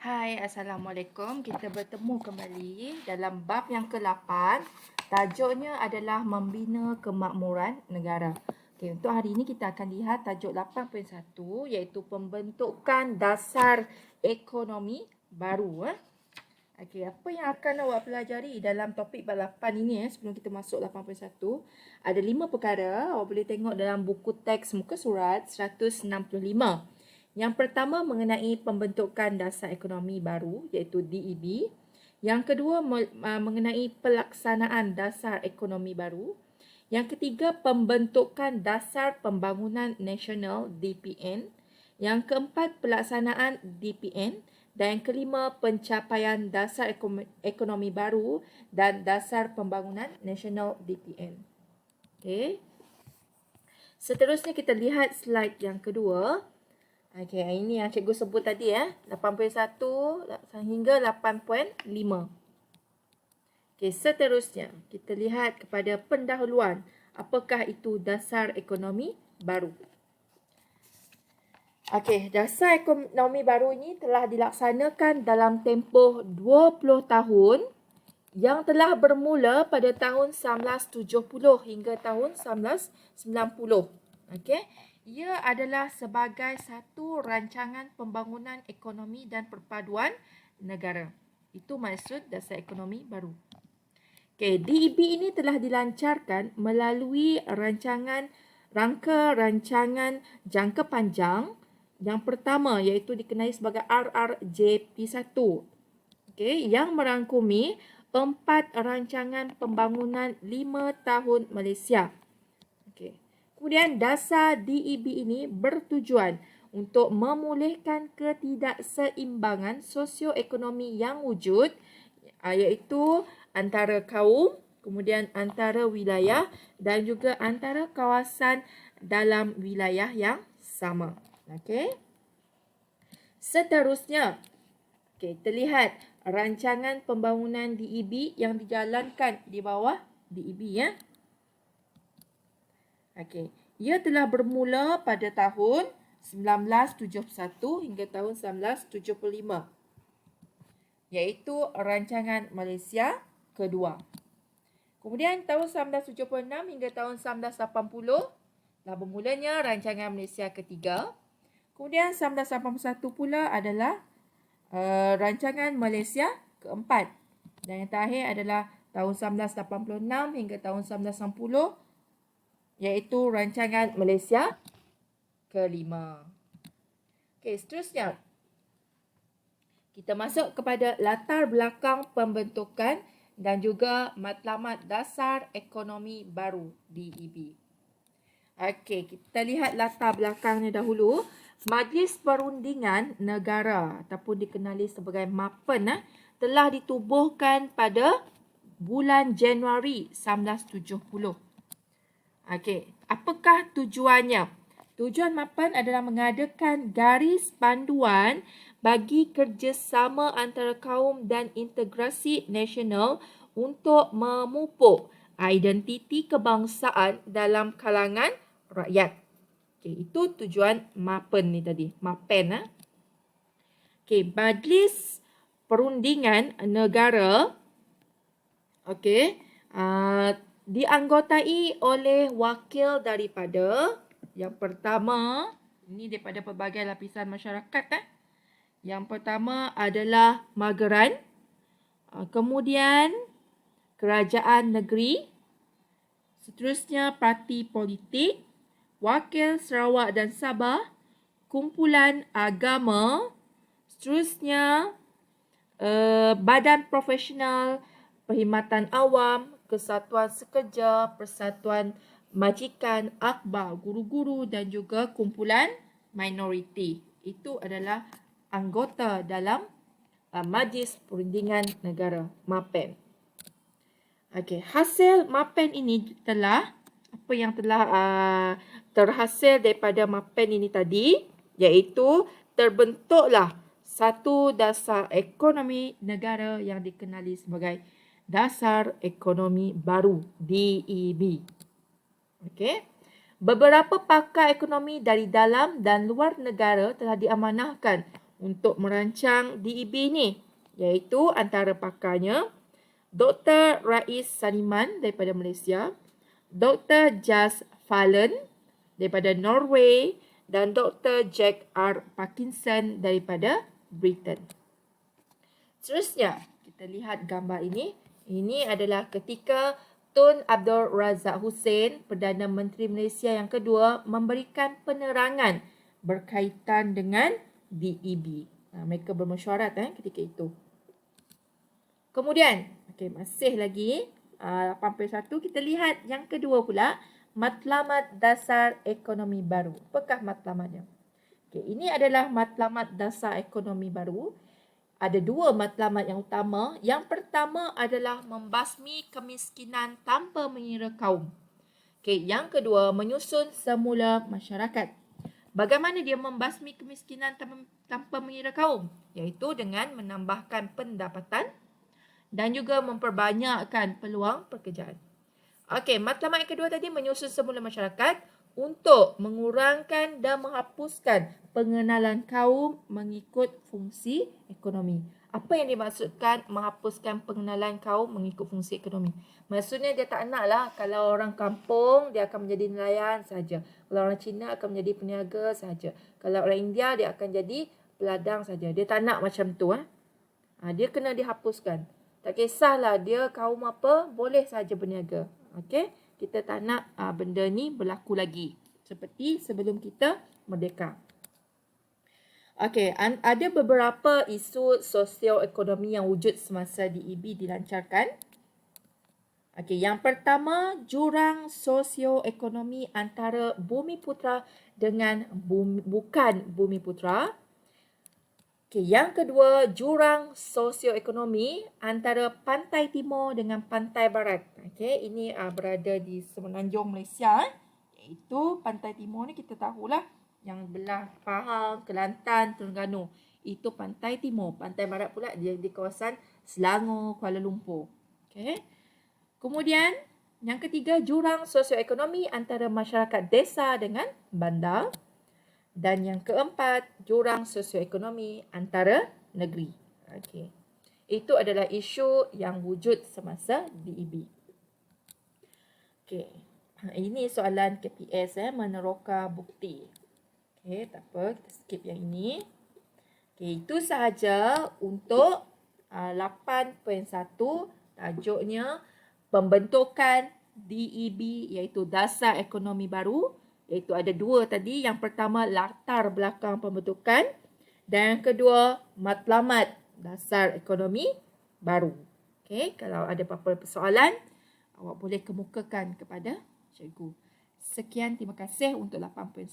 Hai, Assalamualaikum. Kita bertemu kembali dalam bab yang ke-8. Tajuknya adalah membina kemakmuran negara. Okey, untuk hari ini kita akan lihat tajuk 8.1 iaitu pembentukan dasar ekonomi baru. Okey, apa yang akan awak pelajari dalam topik bab 8 ini sebelum kita masuk 8.1? Ada 5 perkara. Awak boleh tengok dalam buku teks muka surat 165. Yang pertama mengenai pembentukan dasar ekonomi baru iaitu DEB. Yang kedua mengenai pelaksanaan dasar ekonomi baru. Yang ketiga pembentukan dasar pembangunan nasional DPN. Yang keempat pelaksanaan DPN. Dan yang kelima pencapaian dasar ekonomi baru dan dasar pembangunan nasional DPN. Okey. Seterusnya kita lihat slide yang kedua. Okey, ini yang cikgu sebut tadi 8.1 hingga 8.5. Okey, seterusnya kita lihat kepada pendahuluan. Apakah itu dasar ekonomi baru? Okey, dasar ekonomi baru ini telah dilaksanakan dalam tempoh 20 tahun yang telah bermula pada tahun 1970 hingga tahun 1990. Okey. Ia adalah sebagai satu rancangan pembangunan ekonomi dan perpaduan negara. Itu maksud dasar ekonomi baru. Okey, DEB ini telah dilancarkan melalui rangka rancangan jangka panjang yang pertama iaitu dikenali sebagai RRJP1. Okey, yang merangkumi 4 rancangan pembangunan 5 tahun Malaysia. Okey. Kemudian dasar DEB ini bertujuan untuk memulihkan ketidakseimbangan sosioekonomi yang wujud iaitu antara kaum, kemudian antara wilayah dan juga antara kawasan dalam wilayah yang sama. Okey. Seterusnya, kita lihat rancangan pembangunan DEB yang dijalankan di bawah DEB Okey. Ia telah bermula pada tahun 1971 hingga tahun 1975. Iaitu rancangan Malaysia kedua. Kemudian tahun 1976 hingga tahun 1980 telah bermulanya rancangan Malaysia ketiga. Kemudian 1981 pula adalah rancangan Malaysia keempat. Dan yang terakhir adalah tahun 1986 hingga tahun 1990 iaitu rancangan Malaysia kelima. Okey, seterusnya kita masuk kepada latar belakang pembentukan dan juga matlamat dasar ekonomi baru DEB. Okey, kita lihat latar belakangnya dahulu. Majlis Perundingan Negara ataupun dikenali sebagai MAPEN telah ditubuhkan pada bulan Januari 1970. Okey, apakah tujuannya? Tujuan MAPEN adalah mengadakan garis panduan bagi kerjasama antara kaum dan integrasi nasional untuk memupuk identiti kebangsaan dalam kalangan rakyat. Okey, itu tujuan MAPEN ni tadi. MAPEN. Okey, Majlis Perundingan Negara dianggotai oleh wakil daripada yang pertama, ini daripada pelbagai lapisan masyarakat. Yang pertama adalah Mageran, kemudian Kerajaan Negeri, seterusnya Parti Politik, Wakil Sarawak dan Sabah, Kumpulan Agama, seterusnya Badan Profesional Perkhidmatan Awam, Kesatuan Sekerja, Persatuan Majikan, Akhbar, Guru-guru dan juga kumpulan minoriti. Itu adalah anggota dalam Majlis Perundingan Negara, MAPEN. Okey, hasil MAPEN ini apa yang telah terhasil daripada MAPEN ini tadi iaitu terbentuklah satu dasar ekonomi negara yang dikenali sebagai Dasar Ekonomi Baru DEB. Okey. Beberapa pakar ekonomi dari dalam dan luar negara telah diamanahkan untuk merancang DEB ni, iaitu antara pakarnya Dr. Rais Saniman daripada Malaysia, Dr. Jas Fallen daripada Norway dan Dr. Jack R. Parkinson daripada Britain. Seterusnya, kita lihat gambar ini. Ini adalah ketika Tun Abdul Razak Hussein, Perdana Menteri Malaysia yang kedua, memberikan penerangan berkaitan dengan DEB. Mereka bermesyuarat ketika itu. Kemudian, masih lagi 81, kita lihat yang kedua pula, Matlamat Dasar Ekonomi Baru. Apakah matlamatnya? Ini adalah matlamat dasar ekonomi baru. Ada dua matlamat yang utama. Yang pertama adalah membasmi kemiskinan tanpa mengira kaum. Yang kedua, menyusun semula masyarakat. Bagaimana dia membasmi kemiskinan tanpa mengira kaum? Iaitu dengan menambahkan pendapatan dan juga memperbanyakkan peluang pekerjaan. Matlamat yang kedua tadi menyusun semula masyarakat untuk mengurangkan dan menghapuskan pengenalan kaum mengikut fungsi ekonomi. Apa yang dimaksudkan menghapuskan pengenalan kaum mengikut fungsi ekonomi? Maksudnya dia tak naklah kalau orang kampung dia akan menjadi nelayan saja. Kalau orang Cina akan menjadi peniaga saja. Kalau orang India dia akan jadi peladang saja. Dia tak nak macam tu. Dia kena dihapuskan. Tak kisahlah dia kaum apa, boleh saja berniaga. Kita tak nak benda ni berlaku lagi. Seperti sebelum kita merdeka. Ada beberapa isu sosioekonomi yang wujud semasa DEB dilancarkan. Yang pertama, jurang sosioekonomi antara Bumiputera dengan bukan Bumiputera. Yang kedua, jurang sosioekonomi antara pantai timur dengan pantai barat. Ini berada di semenanjung Malaysia. Iaitu pantai timur ni kita tahulah yang belah Pahang, Kelantan, Terengganu. Itu pantai timur. Pantai barat pula dia di kawasan Selangor, Kuala Lumpur. Kemudian yang ketiga, jurang sosioekonomi antara masyarakat desa dengan bandar. Dan yang keempat, jurang sosioekonomi antara negeri. Itu adalah isu yang wujud semasa DEB. Ini soalan KPS meneroka bukti. Tak apa, kita skip yang ini. Itu sahaja untuk 8.1, tajuknya pembentukan DEB iaitu Dasar Ekonomi Baru. Iaitu ada dua tadi. Yang pertama, latar belakang pembentukan. Dan yang kedua, matlamat dasar ekonomi baru. Kalau ada apa-apa persoalan, awak boleh kemukakan kepada cikgu. Sekian, terima kasih untuk 8.1.